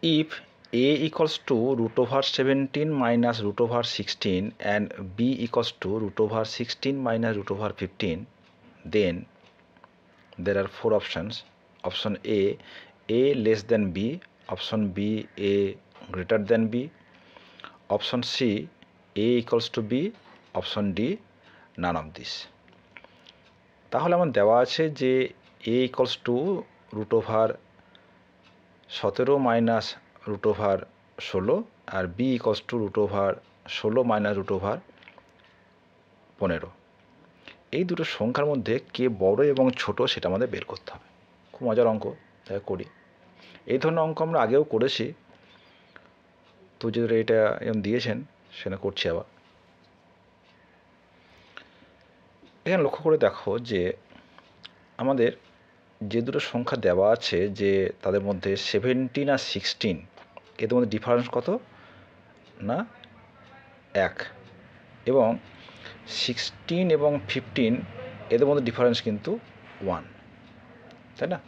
if a equals to root over 17 minus root over 16 and b equals to root over 16 minus root over 15, then there are four options. Option A less than b, option B, a greater than b, option C, a equals to b, option D, none of this. তাহলে আমার দেওয়া আছে যে a equals to root over 17 minus root over 16 আর b equals to root over 16 minus root over 15। এই দুটো সংখ্যার মধ্যে কে বড় এবং ছোট সেটা আমাদের বের করতে হবে। খুব মজার অঙ্ক, তাই করি। এই ধরনের অঙ্ক আমরা আগেও করেছি, তো যদি এটা এরকম দিয়েছেন সেটা করছি আবার। এখানে লক্ষ্য করে দেখো যে আমাদের যে দুটো সংখ্যা দেওয়া আছে যে তাদের মধ্যে 17 আর 16 এদের মধ্যে ডিফারেন্স কত না 1, এবং 16 এবং 15 এদের মধ্যে ডিফারেন্স কিন্তু 1, তাই না?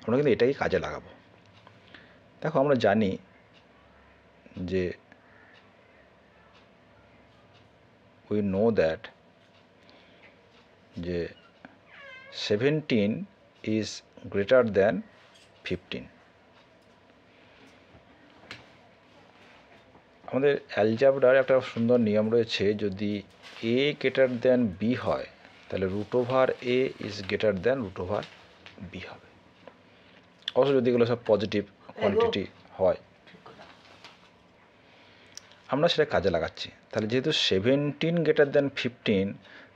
আমরা কিন্তু এটাই কাজে লাগাবো। দেখো আমরা জানি যে উই নো দ্যাট যে 17 ইজ গ্রেটার দ্যান 15। আমাদের অ্যালজাবরার একটা সুন্দর নিয়ম রয়েছে, যদি a গ্রেটার দ্যান b হয় তাহলে root over a is greater than root over b হবে। অবশ্য যদি এগুলো সব পজিটিভ কোয়ান্টিটি হয়, আমরা সেটা কাজে লাগাচ্ছি। তাহলে যেহেতু 17 গ্রেটার দ্যান 15,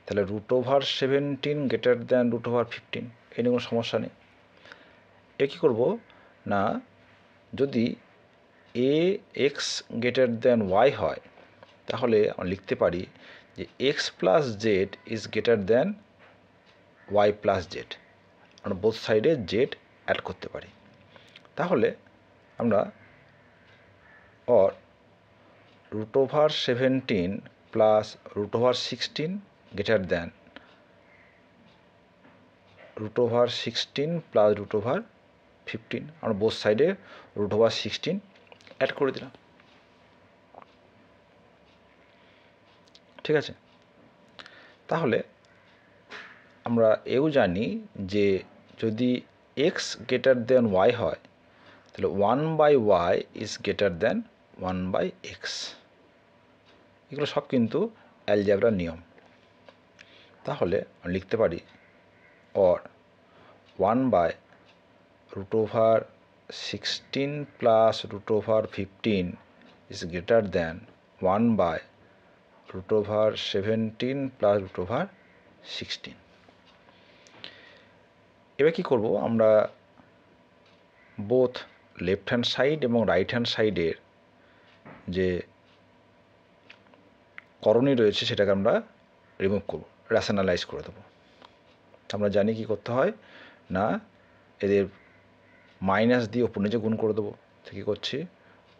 তাহলে root over 17 greater than root over 15, এই নিয়ে কোনো সমস্যা নেই। এ কী করবো না, যদি a x greater than y হয় তাহলে আমরা লিখতে পারি যে x plus Z is greater than y plus Z. আমরা বোথ সাইডে জেড অ্যাড করতে পারি। তাহলে আমরা or root over 17 plus root over 16 greater than root over 16 plus root over 15, আমরা বোথ সাইডে root over 16 অ্যাড করে দিলাম। ঠিক আছে, তাহলে আমরা এও জানি যে যদি x গ্রেটার দেন y হয় তাহলে 1/y is greater then 1/x। এগুলো সব কিন্তু অ্যালজেব্রার নিয়ম। তাহলে আমি লিখতে পারি or 1/√16 plus √15 is greater than 1/√17 plus √16। এবার কী করব, আমরা বোথ লেফট হ্যান্ড সাইড এবং রাইট হ্যান্ড সাইডের যে করণী রয়েছে সেটাকে আমরা রিমুভ করব, র্যাশনালাইজ করে দেবো। আমরা জানি কি করতে হয় না, এদের মাইনাস দিয়ে ওপর নিচে গুণ করে দেবো। তো কী করছি,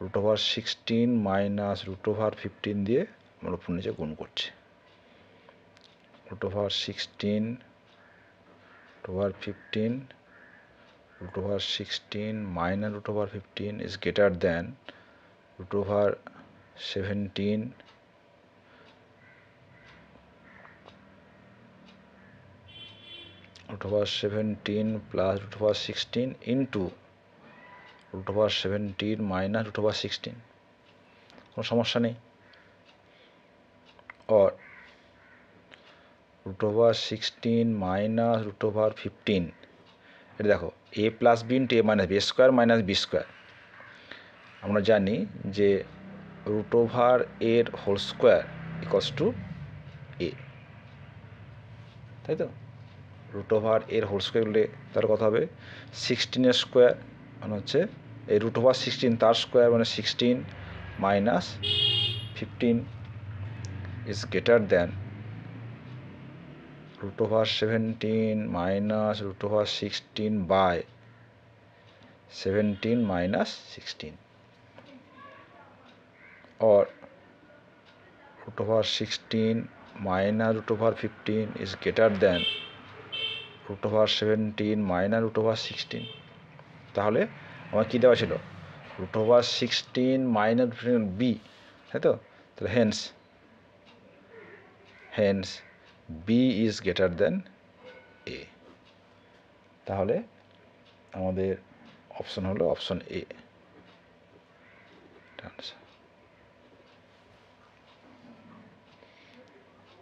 √16 মাইনাস √15 দিয়ে আমরা ওপর নিচে গুণ করছি। √16 √15 √16 minus √15 is greater than √17 √17 plus √16 into √17 minus √16, কোনো সমস্যা নেই। और √16 মাইনাস √15, এটা দেখো a plus B into a minus B, square minus B square. আমরা জানি যে √ এর whole square equals to a, তাই তো? √ এর হোল স্কোয়ার হলে তার কথা হবে 16 স্কোয়ার, মানে হচ্ছে এই √16 তার স্কোয়ার মানে 16 minus 15 is greater than √17 minus √16 by 17 minus 16, और √16 minus √15 is greater than √17 minus √16। তাহলে আমার কী দেওয়া ছিল, রুট ওভার 16 মাইনাস বি, তাই তো? তাহলে hence B is greater than A. তাহলে আমাদের অপশন হলো অপশন এ।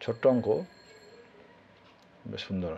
ছোট্ট অঙ্ক, বেশ সুন্দর।